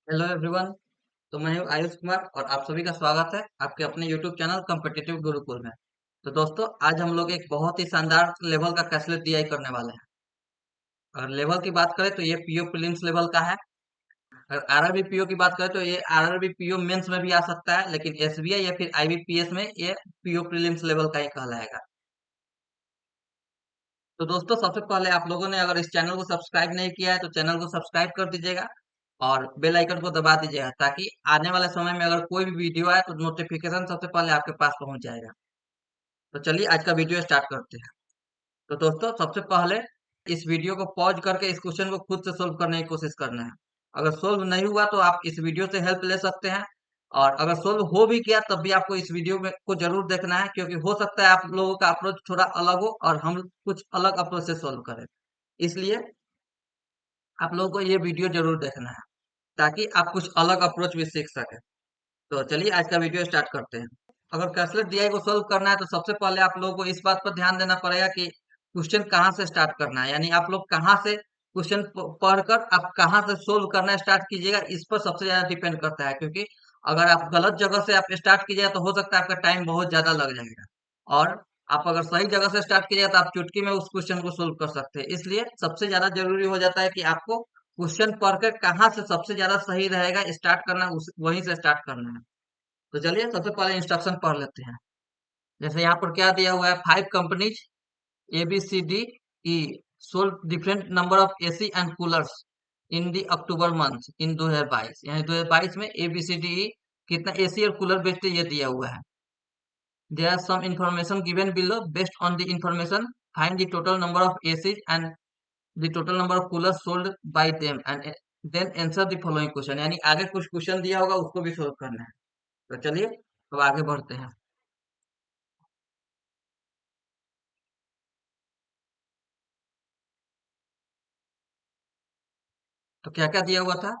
Hello everyone. तो मैं हूं आयुष कुमार और आप सभी का स्वागत है आपके अपने यूट्यूब चैनल कॉम्पिटिटिव गुरुकुल में। तो दोस्तों, आज हम लोग एक बहुत ही शानदार लेवल का कैशलेस डीआई करने वाले हैं। अगर लेवल की बात करें तो ये पीओ प्रीलिम्स लेवल का है। अगर आरआरबी पीओ की बात करें तो ये आरआरबी पीओ मेंस में भी आ सकता है, लेकिन एसबीआई या फिर आईबीपीएस में ये पीओ प्रीलिम्स लेवल का ही कहलाएगा। तो दोस्तों, सबसे पहले आप लोगों ने अगर इस चैनल को सब्सक्राइब नहीं किया है तो चैनल को सब्सक्राइब कर दीजिएगा और बेल आइकन को दबा दीजिएगा, ताकि आने वाले समय में अगर कोई भी वीडियो आए तो नोटिफिकेशन सबसे पहले आपके पास पहुंच जाएगा। तो चलिए आज का वीडियो स्टार्ट करते हैं। तो दोस्तों, सबसे पहले इस वीडियो को पॉज करके इस क्वेश्चन को खुद से सोल्व करने की कोशिश करना है। अगर सोल्व नहीं हुआ तो आप इस वीडियो से हेल्प ले सकते हैं, और अगर सोल्व हो भी गया तब भी आपको इस वीडियो में को जरूर देखना है, क्योंकि हो सकता है आप लोगों का अप्रोच थोड़ा अलग हो और हम कुछ अलग अप्रोच से सोल्व करें। इसलिए आप लोगों को ये वीडियो जरूर देखना है, ताकि आप कुछ अलग अप्रोच भी सीख सकें। तो चलिए आज का वीडियो स्टार्ट करते हैं। अगर कैशलेस डीआई को सोल्व करना है तो सबसे पहले आप लोगों को इस बात पर ध्यान देना पड़ेगा कि क्वेश्चन कहाँ से स्टार्ट करना है, यानी आप लोग कहाँ से क्वेश्चन पढ़कर आप कहाँ से सोल्व करना स्टार्ट कीजिएगा, इस पर सबसे ज्यादा डिपेंड करता है। क्योंकि अगर आप गलत जगह से आप स्टार्ट कीजिएगा तो हो सकता है आपका टाइम बहुत ज्यादा लग जाएगा, और आप अगर सही जगह से स्टार्ट कीजिएगा तो आप चुटकी में उस क्वेश्चन को सोल्व कर सकते हैं। इसलिए सबसे ज्यादा जरूरी हो जाता है कि आपको क्वेश्चन पढ़कर कहाँ से सबसे ज्यादा सही रहेगा स्टार्ट करना, उस वहीं से स्टार्ट करना है। तो चलिए सबसे पहले इंस्ट्रक्शन पढ़ लेते हैं। जैसे यहाँ पर क्या दिया हुआ है, 5 companies A B C D E sold different number of AC and coolers in the October month in 2022, यानी 2022 में ए बी सी डी ई कितना एसी और कूलर बेचते ये दिया हुआ है। There are some information given below, based on the information find the total number of AC and the total number of cooler sold by them and then answer the following question, यानी आगे कुछ question दिया होगा उसको भी solve करना है। तो चलिए अब आगे बढ़ते हैं। तो क्या क्या दिया हुआ था,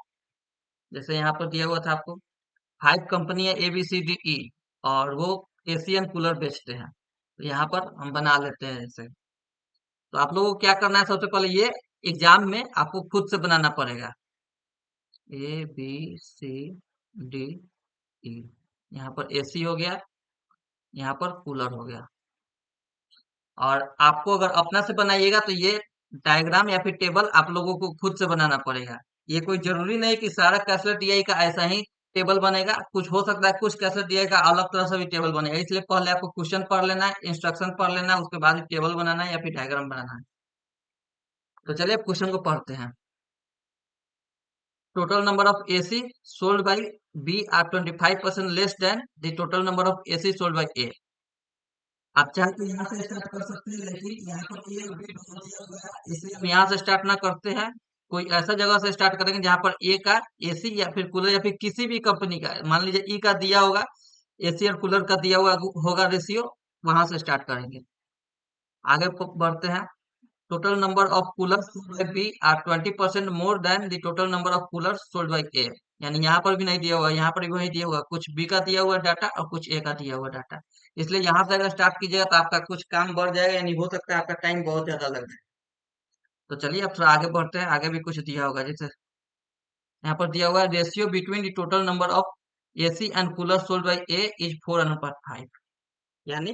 जैसे यहाँ पर दिया हुआ था आपको 5 कंपनी है ए बी सी डी ई, और वो एशियन कूलर बेचते हैं। तो यहाँ पर हम बना लेते हैं जैसे। तो आप लोगों को क्या करना है, सबसे पहले ये एग्जाम में आपको खुद से बनाना पड़ेगा। ए बी सी डी ई, यहाँ पर एसी हो गया, यहाँ पर कूलर हो गया। और आपको अगर अपना से बनाइएगा तो ये डायग्राम या फिर टेबल आप लोगों को खुद से बनाना पड़ेगा। ये कोई जरूरी नहीं कि सारा कैशलेट डीआई का ऐसा ही टेबल बनेगा, कुछ हो सकता है कुछ कैशलेट डीआई का अलग तरह से भी टेबल बनेगा। इसलिए पहले आपको क्वेश्चन पढ़ लेना है, इंस्ट्रक्शन पढ़ लेना है, उसके बाद टेबल बनाना है या फिर डायग्राम बनाना है। तो चलिए अब क्वेश्चन को पढ़ते हैं। Total number of AC sold by B are 25% less than the total number of AC sold by A. आप चाहे तो यहाँ से स्टार्ट कर सकते हैं, लेकिन यहाँ पर ए और बी दोनों दिया हुआ है, इसलिए हम यहाँ से स्टार्ट ना करते हैं। कोई ऐसा जगह से स्टार्ट करेंगे जहाँ पर ए का एसी या फिर कूलर या फिर किसी भी कंपनी का, मान लीजिए ई का दिया होगा, एसी और कूलर का दिया हुआ होगा रेशियो, वहां से स्टार्ट करेंगे। आगे बढ़ते हैं। Total number of coolers sold by B are 20% more than the total number of coolers sold by A. यानी यहाँ पर भी नहीं दिया हुआ, यहाँ पर भी वही दिया हुआ, कुछ बी का दिया हुआ डाटा और कुछ ए का दिया हुआ डाटा। इसलिए यहाँ से अगर स्टार्ट कीजिएगा तो आपका कुछ काम बढ़ जाएगा, यानी हो सकता है आपका टाइम बहुत ज्यादा लग जाए। तो चलिए अब थोड़ा आगे बढ़ते हैं, आगे भी कुछ दिया होगा। जैसे यहाँ पर दिया हुआ है, ratio between the total number of AC and cooler sold by A is 4:5। यानी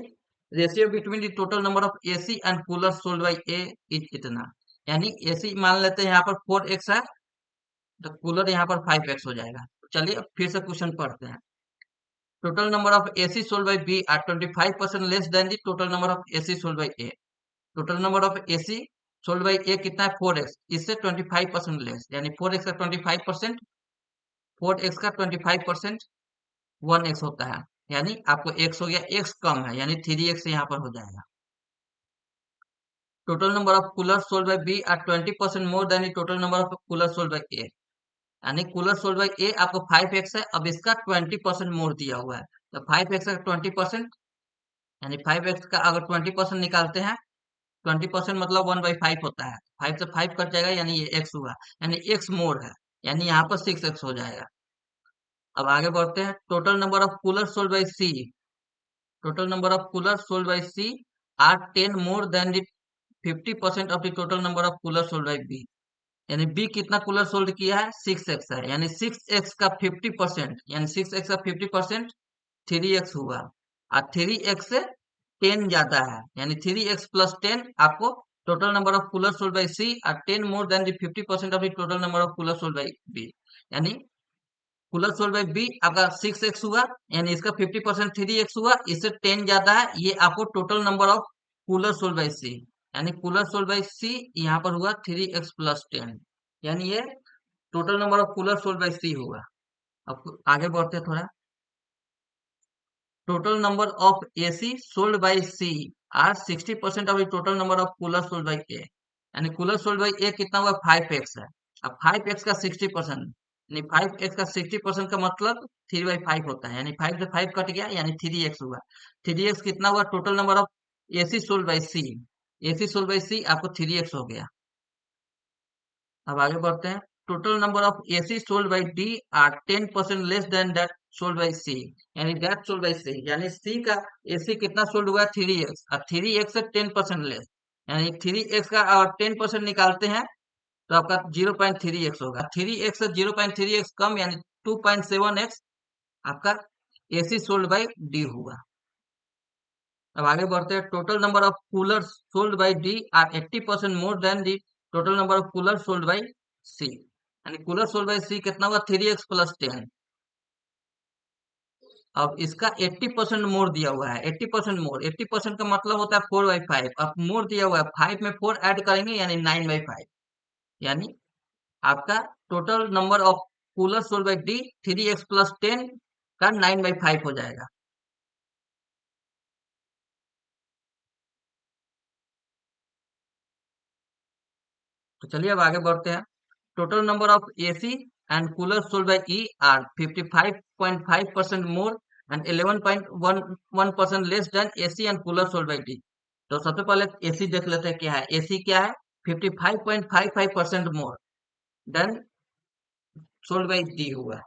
ratio between the total number of AC and cooler sold by A is इतना। यानी एसी मान लेते हैं यहाँ पर 4x है, तो कूलर यहाँ पर 5x हो जाएगा। तो चलिए अब फिर से क्वेश्चन पढ़ते हैं। Total number of AC sold by B are 25% less than the total number of AC sold by A. Total number of AC sold by A कितना है, 4x, इससे 25% लेस, यानी 4x का 25%, 4x का 25% 1x होता है। यानी आपको x हो गया, x कम है, यानी 3x यहाँ पर हो जाएगा। Total number of cooler sold by B are 20% more than the total number of cooler sold by A. यानी कूलर सोल्ड बाई ए आपको 5x है, अब इसका 20% मोर दिया हुआ है। तो 5x का 20%, यानी 5x का अगर 20% निकालते हैं, 20% मतलब 1/5 होता है, 5 से 5 कट जाएगा, यानी ये x हुआ, यानी x मोर है, यानी यहाँ पर 6x हो जाएगा। अब आगे बढ़ते हैं। Total number of cooler sold by C, total number of cooler sold by C are 10 more than the 50% of the total number of cooler sold by B. यानी बी कितना कूलर सोल्ड किया है, 6x है, यानी 6x का 50%, यानी 6x का 50% 3x हुआ, और 3x से 10 ज्यादा है, यानी 3x प्लस 10 आपको total number of cooler sold by C, और 10 more than the 50% of the total number of cooler sold by B, यानी कूलर सोल्ड बाई बी आपका 6x हुआ, यानी इसका 50% 3x हुआ, इससे 10 ज्यादा है, ये आपको total number of cooler sold by C, यानी कूलर सोल्ड बाई सी यहाँ पर हुआ 3x प्लस 10, यानी ये total number of cooler sold by C होगा। अब आगे बढ़ते हैं थोड़ा। Total number of AC sold by C are 60% of the total number of cooler sold by A, यानी कूलर सोल्ड बाई A कितना हुआ, 5x है। अब 5x का 60%, यानी 5x का 60% का मतलब 3/5 होता है, यानी 5 से 5 कट गया, यानी 3x हुआ। 3x कितना हुआ, total number of AC sold by C, AC sold by C आपको 3x हो गया। अब आगे बढ़ते हैं। Total number of AC sold by D are 10% less than that sold by C, यानी दैट सोल्ड बाई C, यानी C का AC कितना सोल्ड हुआ है, 3x, और 3x से 10% लेस, यानी 3x का और 10% निकालते हैं तो आपका 0.3x होगा। 3x से 0.3x कम, यानी 2.7x आपका AC सोल्ड बाई D हुआ। अब आगे बढ़ते हैं। Total number of cooler sold by D are 80% more than the total number of cooler sold by C, यानी कूलर सोल्ड बाई सी कितना हुआ, 3x प्लस 10। अब इसका 80% मोर दिया हुआ है, 80% मोर, 80% का मतलब होता है 4/5, अब मोर दिया हुआ है, 5 में 4 ऐड करेंगे यानी 9/5, यानी आपका total number of cooler sold by D 3x plus 10 का 9/5 हो जाएगा। तो चलिए अब आगे बढ़ते हैं। Total number of AC and coolers sold by E are 55.5% more and 11.11% less than AC and coolers sold by D। तो सबसे पहले AC देख लेते हैं क्या है। AC क्या है, 55.55% more than sold by D हुआ।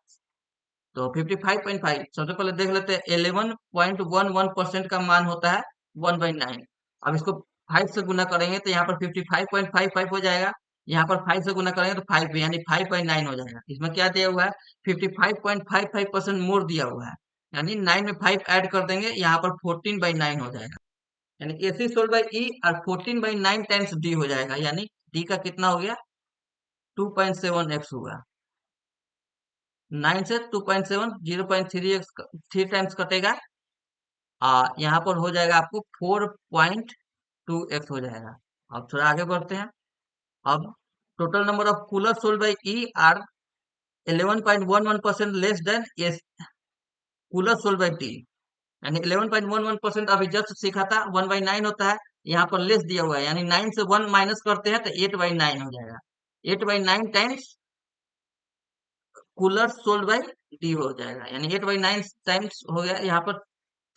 तो 55.5 सबसे पहले देख लेते हैं, 11.11% का मान होता है 1/9। अब इसको 5 से गुना करेंगे तो यहाँ पर 55.55 हो जाएगा, यहाँ पर 5 से गुना करेंगे तो 5, यानी 5/9 हो जाएगा। इसमें क्या दिया हुआ है, 55.55% मोर दिया हुआ है, यानी 9 में 5 ऐड कर देंगे, यहाँ पर 14/9 हो जाएगा, यानी AC सोल्ड बाई E और 14/9 टाइम्स D हो जाएगा, यानी D का कितना हो गया, 2.7x हुआ। 9 से 2.7, 0.3x, 3 टाइम्स कटेगा, यहाँ पर हो जाएगा आपको 4.2x हो जाएगा। अब थोड़ा आगे बढ़ते हैं। अब total number of cooler sold by E R 11.11% less than S cooler sold by T, यानी 11.11% अभी जस्ट सीखा था, 1/9 होता है, यहाँ पर लेस दिया हुआ है, यानी 9 से 1 माइनस करते हैं तो 8/9 हो जाएगा। 8/9 times cooler sold by D हो जाएगा, यानी 8/9 टाइम्स हो गया, यहाँ पर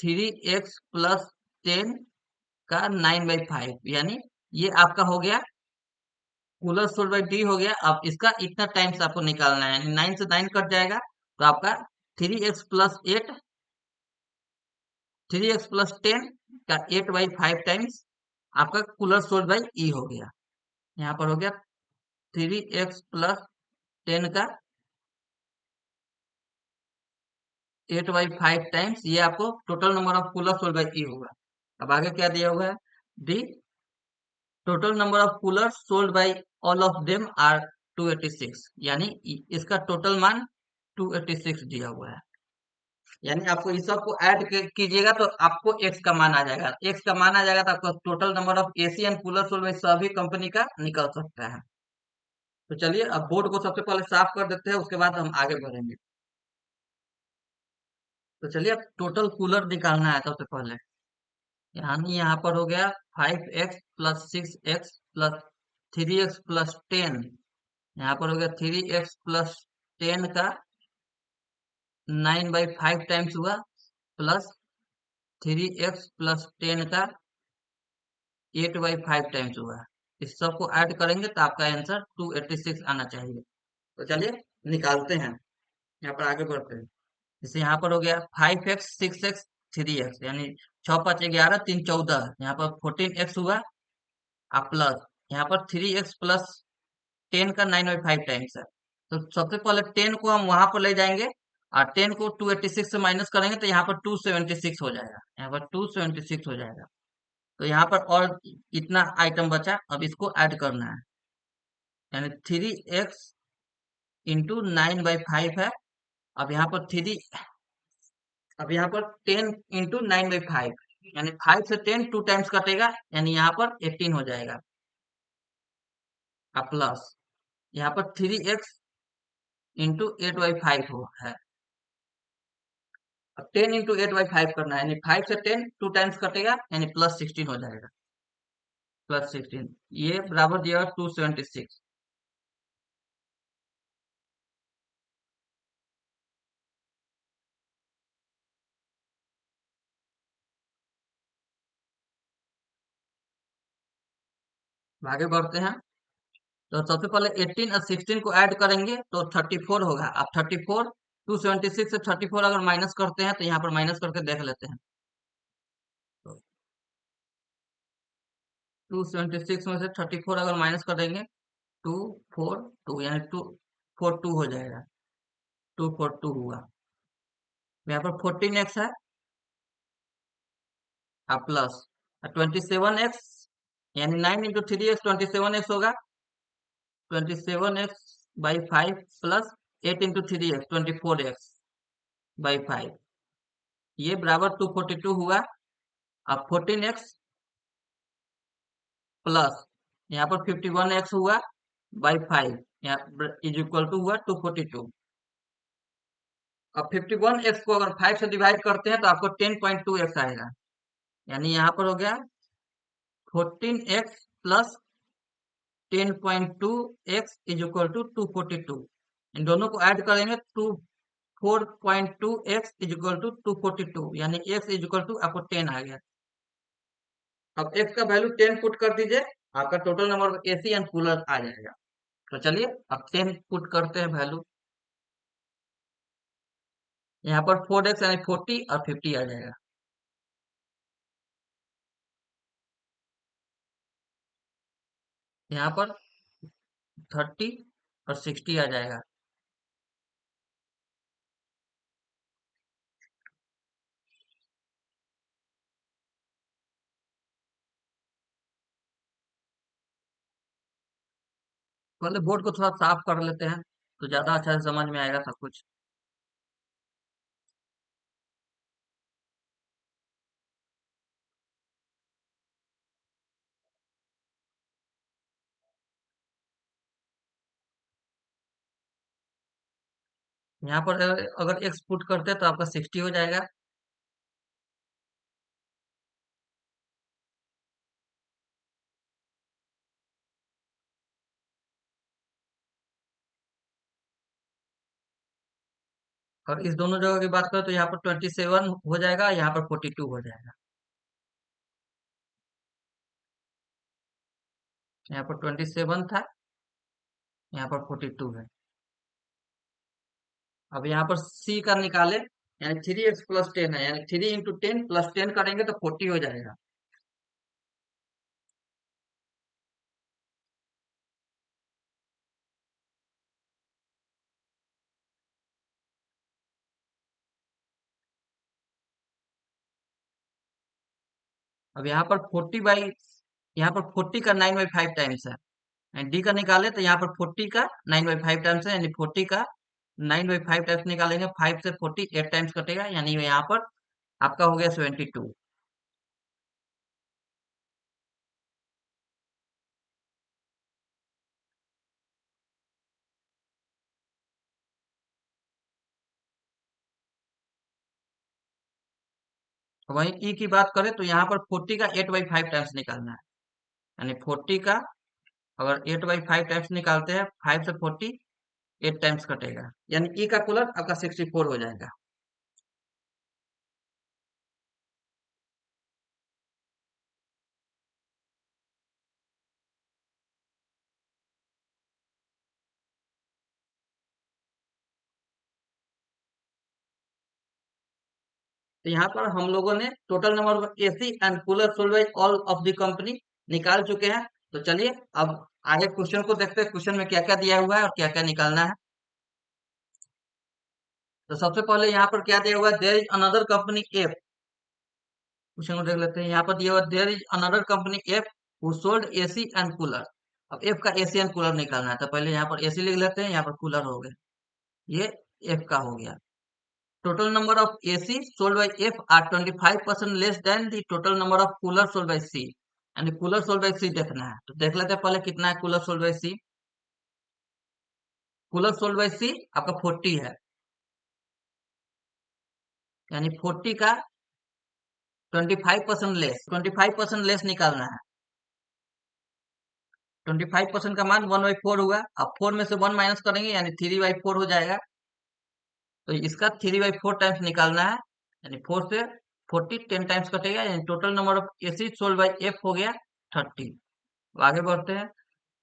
3x प्लस 10 का 9/5, यानी ये आपका हो गया कूलर सोल्ड बाई डी हो गया। अब इसका इतना टाइम्स आपको निकालना है, यानी 9 से 9 कट जाएगा तो आपका 3x प्लस 8, 3x प्लस 10 का 8/5 टाइम्स आपका कूलर सोल्ड बाई ई हो गया। यहाँ पर हो गया 3x प्लस 10 का 8/5 टाइम्स, ये आपको total number of cooler sold by E होगा। अब आगे क्या दिया हुआ है, the total number of cooler sold by all of them are 286, यानी इसका टोटल मान 286 दिया हुआ है, यानी आपको इस सब को ऐड कीजिएगा तो आपको एक्स का मान आ जाएगा। एक्स का मान आ जाएगा तो आपको total number of AC and cooler sold by सभी कंपनी का निकल सकता है। तो चलिए अब बोर्ड को सबसे पहले साफ कर देते हैं, उसके बाद हम आगे बढ़ेंगे। तो चलिए अब टोटल कूलर निकालना है सबसे पहले, यानी यहाँ पर हो गया 5x plus 6x plus 3x plus 10, यहाँ पर हो गया 3x प्लस 10 का 9/5 टाइम्स हुआ, प्लस 3x प्लस 10 का 8/5 टाइम्स हुआ। इस सब को ऐड करेंगे तो आपका आंसर 286 आना चाहिए। तो चलिए निकालते हैं, यहाँ पर आगे बढ़ते हैं। जैसे यहाँ पर हो गया 5x 6x 3x, यानी 6×5 = 11, 3 = 14, यहाँ पर 14x हुआ, प्लस यहाँ पर 3x प्लस 10 का 9/5 टाइम्स है। तो सबसे पहले 10 को हम वहां पर ले जाएंगे और 10 को 286 से माइनस करेंगे तो यहाँ पर 276 हो जाएगा, यहाँ पर 276 हो जाएगा। तो यहाँ पर और इतना आइटम बचा, अब इसको ऐड करना है, यानी 3x इंटू 9/5 है। अब यहाँ पर थ्री अब यहाँ पर 10 इंटू 9/5, यानी 5 से 10 टू टाइम्स कटेगा, यानी यहाँ पर 18 हो जाएगा। अब प्लस यहाँ पर 3x इंटू 8/5 हो है। अब 10 इंटू 8/5 करना है, यानी 5 से 10 टू टाइम्स कटेगा, यानी +16 हो जाएगा। +16 ये बराबर दिया 276। आगे बढ़ते हैं। तो सबसे पहले 18 और 16 को ऐड करेंगे तो 34 होगा। अब 34 276 से 34 अगर माइनस करते हैं तो यहाँ पर माइनस करके देख लेते हैं। तो 276 में से 34 अगर माइनस करेंगे 242, यानी 242 हो जाएगा। 242 हुआ। यहाँ पर 14x है और प्लस 27x, यानी 9 इंटू 3x 27x होगा। 27x/5 plus 8 into 3x 24x by 5, ये बराबर 242 हुआ। अब 14x प्लस यहाँ पर 51x हुआ बाई 5, यहाँ इज इक्वल टू हुआ 242। अब 51x को अगर 5 से डिवाइड करते हैं तो आपको 10.2x आएगा, यानी यहाँ पर हो गया 14x plus 10.2x is equal to 242। इन दोनों को ऐड करेंगे तो 4.2x इज इक्वल टू 242, यानी x इज इक्वल टू आपको 10 आ गया। अब x का वैल्यू 10 पुट कर दीजिए, आपका total number AC and cooler आ जाएगा। तो चलिए अब 10 पुट करते हैं वैल्यू। यहाँ पर 4x यानी 40 और 50 आ जाएगा। यहाँ पर 30 और 60 आ जाएगा। पहले बोर्ड को थोड़ा साफ कर लेते हैं तो ज्यादा अच्छा से समझ में आएगा सब कुछ। यहाँ पर अगर x पुट करते हैं तो आपका 60 हो जाएगा। और इस दोनों जगह की बात करें तो यहाँ पर 27 हो जाएगा, यहाँ पर 42 हो जाएगा। यहाँ पर 27 था, यहाँ पर 42 है। अब यहाँ पर c का निकाले, यानी 3x प्लस 10 है, यानी 3 इंटू 10 प्लस 10 करेंगे तो 40 हो जाएगा। अब यहाँ पर 40 का 9/5 टाइम्स है। डी का निकाले तो यहाँ पर 40 का 9/5 टाइम्स है, यानी 40 का 9/5 टाइम्स निकालेंगे, 5 से 40 8 टाइम्स कटेगा, यानी यहाँ पर आपका हो गया 72। वहीं ई की बात करें तो यहाँ पर 40 का 8/5 टाइम्स निकालना है, यानी 40 का अगर 8/5 टाइम्स निकालते हैं 5 से 40 8 टाइम्स कटेगा, यानी ई का कुलर आपका 64 हो जाएगा। तो यहाँ पर हम लोगों ने total number of AC and cooler sold by all of the company निकाल चुके हैं। तो चलिए अब आगे क्वेश्चन को देखते हैं, क्वेश्चन में क्या क्या दिया हुआ है और क्या क्या निकालना है। तो सबसे पहले यहाँ पर क्या दिया हुआ है, there is another company F. Question को देख लेते हैं, यहाँ पर दिया हुआ there is another company F who sold AC and cooler. अब एफ का एसी एंड कूलर निकालना है, तो पहले यहाँ पर एसी लिख लेते हैं, यहाँ पर कूलर हो गया, ये एफ का हो गया। Total number of AC sold by F are 25% less than the total number of cooler sold by C. यानी कूलर सोल्ड बाय सी देखना है, तो देख लेते हैं पहले कितना है cooler sold by C. Cooler sold by C आपका 40 है, यानी 40 का 25% लेस, 25% लेस निकालना है। 25% का मान 1/4 हुआ। अब 4 में से 1 माइनस करेंगे यानी 3/4 हो जाएगा। तो इसका 3/4 टाइम्स निकालना है, यानी 4 से 40 10 टाइम्स कटेगा, यानी total number of AC sold by F हो गया 30। अब आगे बढ़ते हैं।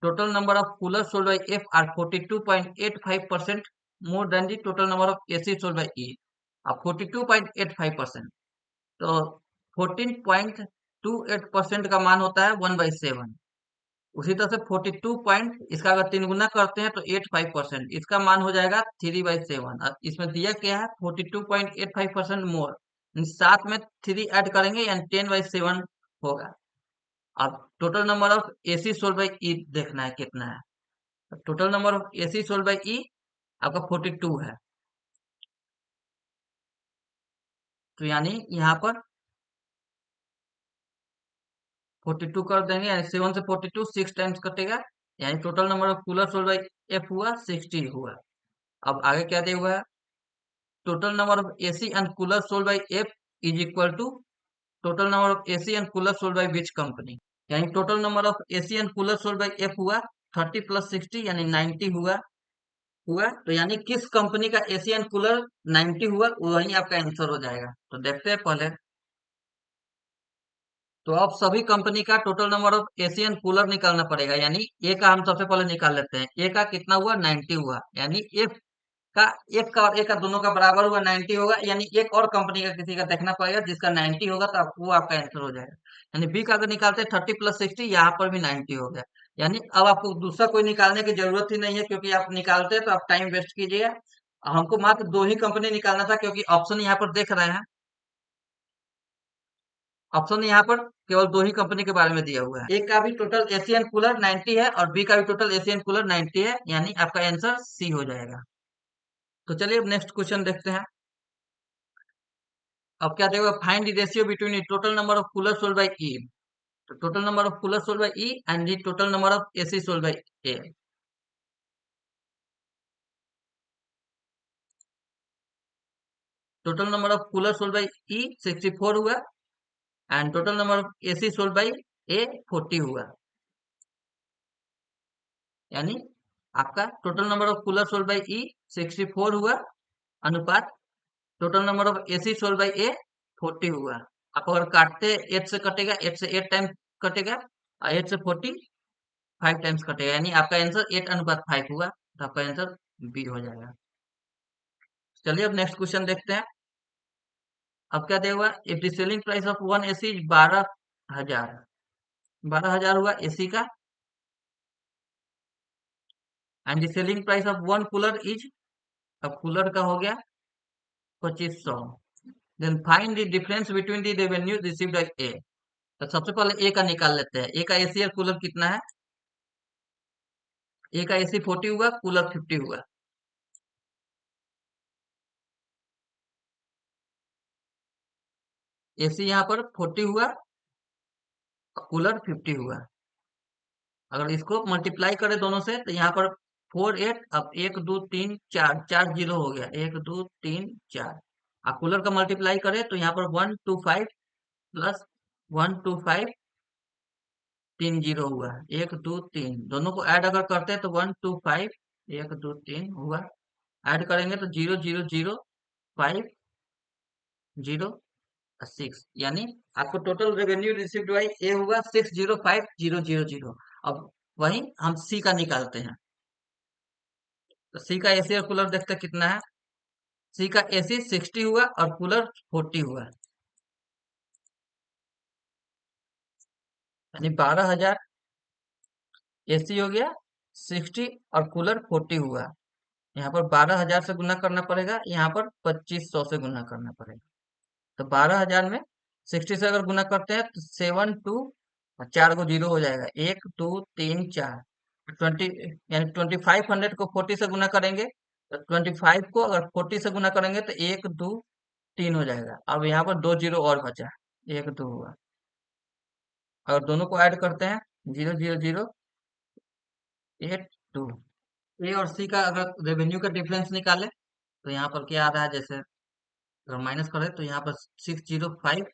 Total number of cooler sold by F are 42.85% more than the total number of AC sold by E. अब 42.85%, तो 14.28% का मान होता है 1/7। उसी तरह से 42 पॉइंट, इसका अगर 3 गुना करते हैं तो 85%, इसका मान हो जाएगा 3/7। अब इसमें दिया क्या है 42.85% मोर, 7 में 3 ऐड करेंगे यानी 10/7 होगा। अब total number of AC sold by E देखना है कितना है। Total number of AC sold by E आपका 42 है, तो यानी यहाँ पर 42 कर देंगे, यानी 7 से 42 6 टाइम्स कटेगा, यानी total number of cooler sold by F हुआ 60 हुआ। अब आगे क्या दिया हुआ है, total number of AC and cooler sold by F is equal to total number of AC and cooler sold by which company। यानी total number of AC and cooler sold by F हुआ 30 plus 60 यानी 90 हुआ। तो यानी किस company का AC and cooler 90 हुआ, वही आपका आंसर हो जाएगा। तो देखते हैं पहले। तो अब सभी कंपनी का total number of AC and cooler निकालना पड़ेगा, यानी ए का हम सबसे पहले निकाल लेते हैं। ए का कितना हुआ 90 हुआ, यानी एफ का एक का और एक का दोनों का बराबर हुआ 90 होगा, यानी एक और कंपनी का किसी का देखना पड़ेगा जिसका 90 होगा, तो वो आपका आंसर हो जाएगा। यानी बी का अगर निकालते हैं 30 प्लस 60, यहाँ पर भी 90 हो गया। यानी अब आपको दूसरा कोई निकालने की जरूरत ही नहीं है, क्योंकि आप निकालते हैं तो आप टाइम वेस्ट कीजिए। हमको मात्र दो ही कंपनी निकालना था, क्योंकि ऑप्शन यहाँ पर देख रहे हैं, ऑप्शन यहाँ पर केवल दो ही कंपनी के बारे में दिया हुआ है। एक का भी टोटल एशियन कूलर 90 है और बी का भी टोटल एशियन कूलर 90 है, यानी आपका आंसर सी हो जाएगा। तो चलिए अब नेक्स्ट क्वेश्चन देखते हैं। अब क्या देगा, find the ratio between the total number of cooler sold by E. तो total number of cooler sold by E and the total number of AC sold by A. Total number of cooler sold by E 64 हुआ and total number of AC sold by A 40 हुआ। यानी आपका total number of cooler sold by E 64 हुआ अनुपात total number of AC sold by A 40 हुआ। आप अगर काटते 8 से कटेगा, 8 से 8 टाइम कटेगा और 8 से 40 5 टाइम्स कटेगा, यानी आपका आंसर 8:5 हुआ, तो आपका आंसर बी हो जाएगा। चलिए अब नेक्स्ट क्वेश्चन देखते हैं। अब क्या दिया हुआ, if the selling price of one AC 12,000, 12,000 हुआ एसी का, and the selling price of one cooler is, अब कूलर का हो गया 2500। Then find the difference between the revenue received by A. तो सबसे पहले ए का निकाल लेते हैं। ए का एसी और कूलर कितना है, ए का एसी 40 हुआ, कूलर 50 हुआ। एसी यहाँ पर 40 हुआ, कूलर 50 हुआ। अगर इसको मल्टीप्लाई करें दोनों से तो यहाँ पर 48, अब 1 2 3 4, 4 जीरो हो गया, 1 2 3 4। आप कूलर का मल्टीप्लाई करें तो यहाँ पर 125 प्लस 125 3 जीरो हुआ, 1 2 3, दोनों को ऐड अगर करते हैं तो 125 1 2 3 हुआ। ऐड करेंगे तो 0 0 0 5 0 6, यानी आपको टोटल रेवेन्यू रिसीव्ड बाई ए हुआ 605000। अब वही हम सी का निकालते हैं। तो सी का एसी और कूलर देखते हैं कितना है। सी का एसी 60 हुआ और कूलर 40 हुआ, यानी 12,000 एसी हो गया 60 और कूलर 40 हुआ। यहाँ पर 12,000 से गुना करना पड़ेगा, यहाँ पर 2500 से गुना करना पड़ेगा। तो 12,000 में 60 से अगर गुना करते हैं तो 7 2 और 4 को जीरो हो जाएगा, 1 2 3 4 20, यानी 2500 को 40 से गुना करेंगे तो 25 को अगर 40 से गुना करेंगे तो 1 2 3 हो जाएगा। अब यहाँ पर 2 जीरो और बचा, 1 2 हुआ। अगर दोनों को ऐड करते हैं 0 0 0 8 2, ए और सी का अगर रेवेन्यू का डिफरेंस निकाले तो यहाँ पर क्या आ रहा है, जैसे अगर माइनस करें तो यहाँ पर 605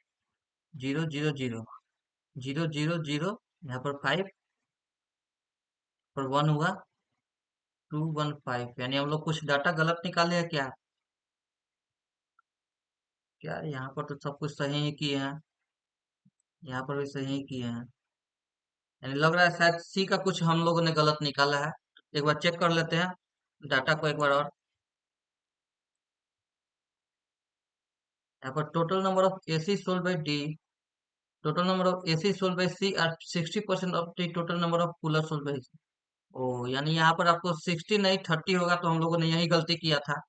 0 0 0 0 0 0, यहाँ पर 5 पर 1 हुआ 215, यानी हम लोग कुछ डाटा गलत निकाले हैं क्या? क्या यहाँ पर तो सब कुछ सही ही किए हैं, यहाँ पर भी सही ही किए हैं, यानी लग रहा है शायद सी का कुछ हम लोगों ने गलत निकाला है। एक बार चेक कर लेते हैं डाटा को एक बार और। यहाँ पर total number of AC sold by D, total number of AC sold by C are 60% of the total number of cooler sold by. Oh, यानी यहाँ पर आपको 60 नहीं 30 होगा, तो हम लोगों ने यही गलती किया था।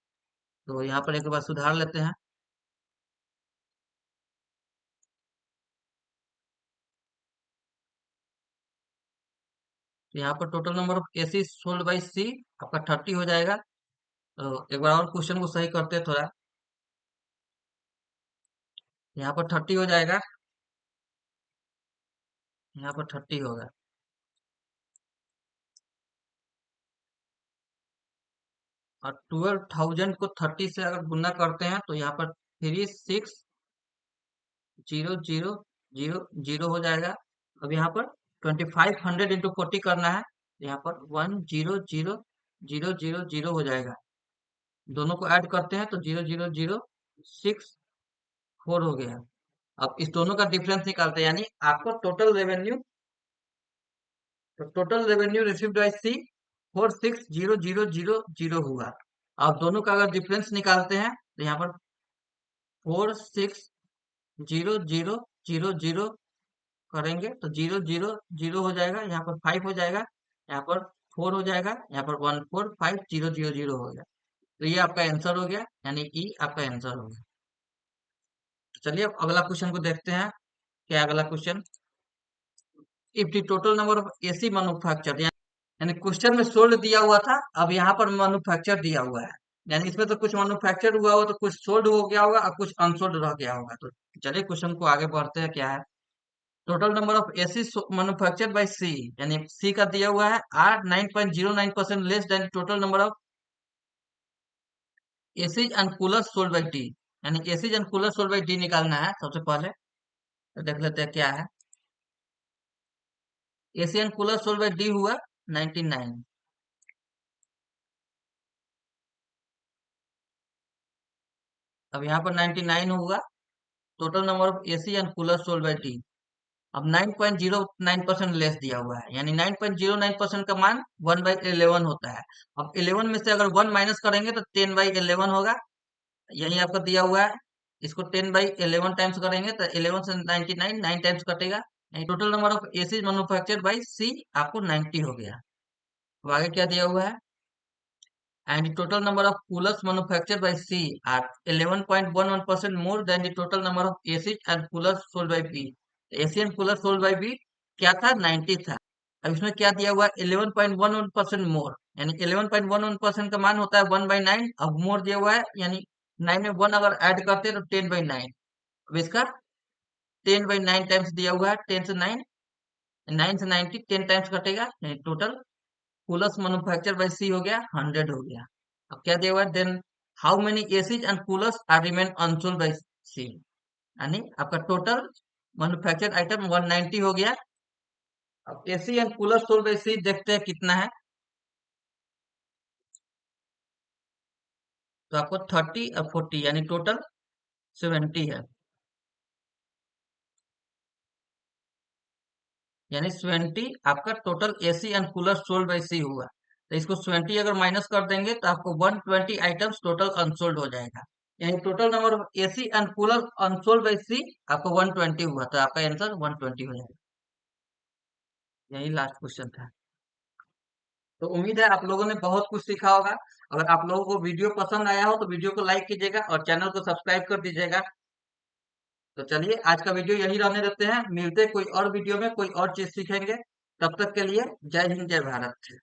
तो यहाँ पर एक बार सुधार लेते हैं। तो यहाँ पर total number of AC sold by C आपका 30 हो जाएगा। तो एक बार और क्वेश्चन को सही करते हैं थोड़ा। यहाँ पर 30 हो जाएगा, यहाँ पर 30 होगा। और 12,000 को 30 से अगर गुना करते हैं तो यहाँ पर 36,000,000 हो जाएगा। अब यहाँ पर 2500 इंटू 40 करना है, तो यहाँ पर 1,000,000 हो जाएगा। दोनों को ऐड करते हैं तो 0,0,064 हो गया। अब इस दोनों का डिफरेंस निकालते हैं, यानी आपको टोटल रेवेन्यू रिसीव्ड बाय सी 46,000,000 हुआ। अब दोनों का अगर डिफरेंस निकालते हैं तो यहाँ पर 46,000,000 करेंगे तो 0,0,0 हो जाएगा, यहाँ पर 5 हो जाएगा, यहाँ पर 4 हो जाएगा, यहाँ पर 1,4,5,0,0,0 हो गया। तो ये आपका आंसर हो गया, यानी ई आपका आंसर हो गया। चलिए अब अगला क्वेश्चन को देखते हैं। क्या है अगला question? If the total number of AC manufacture, यानी क्वेश्चन में सोल्ड दिया हुआ था, अब यहाँ पर मैन्युफैक्चर दिया हुआ है, यानी इसमें तो कुछ मैन्युफैक्चर हुआ होगा, तो कुछ सोल्ड हो गया होगा और कुछ अनसोल्ड रह गया होगा। तो चलिए क्वेश्चन को आगे बढ़ते हैं। क्या है? Total number of AC manufactured by C, यानी सी का दिया हुआ है are 9.09% less than total number of ACs and cooler sold by D, यानी ACs and cooler sold by D निकालना है सबसे पहले। तो देख लेते हैं क्या है। AC and cooler sold by D हुआ 99। अब यहाँ पर 99 होगा total number of AC and cooler sold by D. अब 9.09% लेस दिया हुआ है, यानी 9.09% का मान 1/11 होता है। अब 11 में से अगर 1 माइनस करेंगे तो 10/11 होगा, यही आपका दिया हुआ है। इसको 10/11 टाइम्स करेंगे तो 11 से 99 9 टाइम्स कटेगा, यानी total number of AC manufactured by C आपको 90 हो गया। अब आगे क्या दिया हुआ है? and the total number of coolers manufactured by C are 11.11% more than the total number of AC and coolers sold by B. AC and coolers sold by B क्या था? 90 था। अब इसमें क्या दिया हुआ है? 11.11% मोर, यानी 11.11% का मान होता है 1/9। अब मोर दिया हुआ है, यानी 9 में 1 अगर ऐड करते हैं तो 10/9। अब इसका 10/9 टाइम्स दिया हुआ है, 10 से 9, 9 से 90, 10 टाइम्स कटेगा, यानी टोटल कूलर्स मैन्युफैक्चर बाय सी हो गया 100 हो गया। अब क्या दिया हुआ है? Then how many ACs and coolers are remain unsold by C, यानी आपका टोटल मैन्युफैक्चर आइटम 190 हो गया। अब AC and cooler sold by C देखते हैं कितना है। तो आपको 30 और 40 यानी टोटल 70 है, यानी 70 आपका total AC and cooler sold by C हुआ। तो इसको 70 अगर माइनस कर देंगे तो आपको 120 आइटम्स टोटल अनसोल्ड हो जाएगा, यानी total number of AC and cooler unsold by C आपको 120 हुआ, तो आपका आंसर 120 हो जाएगा। यही लास्ट क्वेश्चन था। तो उम्मीद है आप लोगों ने बहुत कुछ सीखा होगा। अगर आप लोगों को वीडियो पसंद आया हो तो वीडियो को लाइक कीजिएगा और चैनल को सब्सक्राइब कर दीजिएगा। तो चलिए आज का वीडियो यही रहने देते हैं, मिलते हैं कोई और वीडियो में कोई और चीज सीखेंगे। तब तक के लिए जय हिंद जय भारत।